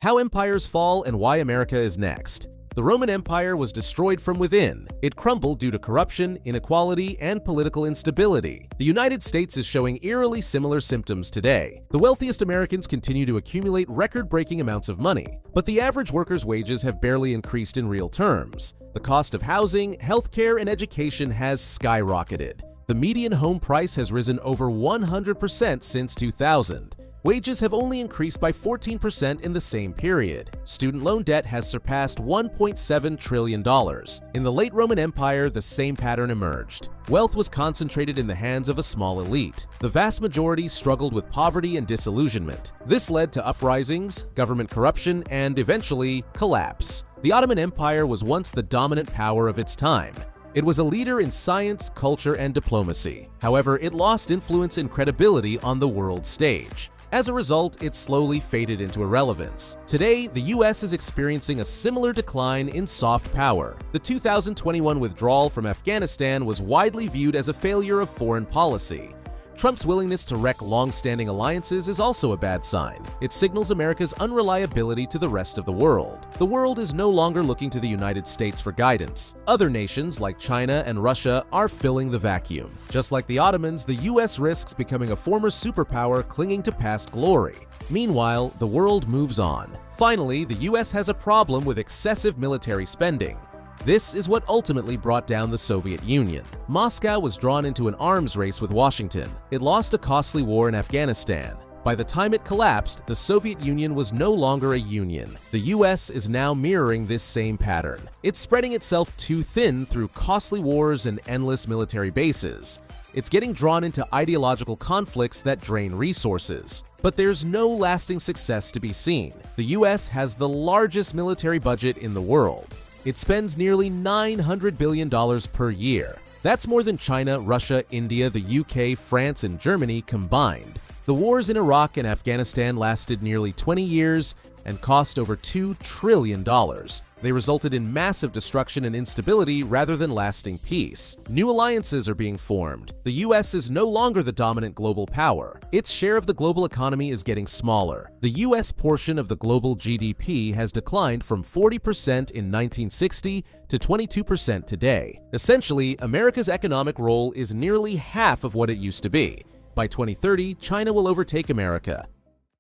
How empires fall and why America is next. The Roman Empire was destroyed from within. It crumbled due to corruption, inequality, and political instability. The United States is showing eerily similar symptoms today. The wealthiest Americans continue to accumulate record-breaking amounts of money, but the average worker's wages have barely increased in real terms. The cost of housing, healthcare, and education has skyrocketed. The median home price has risen over 100% since 2000. Wages have only increased by 14% in the same period. Student loan debt has surpassed $1.7 trillion. In the late Roman Empire, the same pattern emerged. Wealth was concentrated in the hands of a small elite. The vast majority struggled with poverty and disillusionment. This led to uprisings, government corruption, and eventually, collapse. The Ottoman Empire was once the dominant power of its time. It was a leader in science, culture, and diplomacy. However, it lost influence and credibility on the world stage. As a result, it slowly faded into irrelevance. Today, the US is experiencing a similar decline in soft power. The 2021 withdrawal from Afghanistan was widely viewed as a failure of foreign policy. Trump's willingness to wreck long-standing alliances is also a bad sign. It signals America's unreliability to the rest of the world. The world is no longer looking to the United States for guidance. Other nations like China and Russia are filling the vacuum. Just like the Ottomans, the US risks becoming a former superpower clinging to past glory. Meanwhile, the world moves on. Finally, the US has a problem with excessive military spending. This is what ultimately brought down the Soviet Union. Moscow was drawn into an arms race with Washington. It lost a costly war in Afghanistan. By the time it collapsed, the Soviet Union was no longer a union. The US is now mirroring this same pattern. It's spreading itself too thin through costly wars and endless military bases. It's getting drawn into ideological conflicts that drain resources. But there's no lasting success to be seen. The US has the largest military budget in the world. It spends nearly $900 billion per year. That's more than China, Russia, India, the UK, France, and Germany combined. The wars in Iraq and Afghanistan lasted nearly 20 years and cost over $2 trillion. They resulted in massive destruction and instability rather than lasting peace. New alliances are being formed. The US is no longer the dominant global power. Its share of the global economy is getting smaller. The US portion of the global GDP has declined from 40% in 1960 to 22% today. Essentially, America's economic role is nearly half of what it used to be. By 2030, China will overtake America.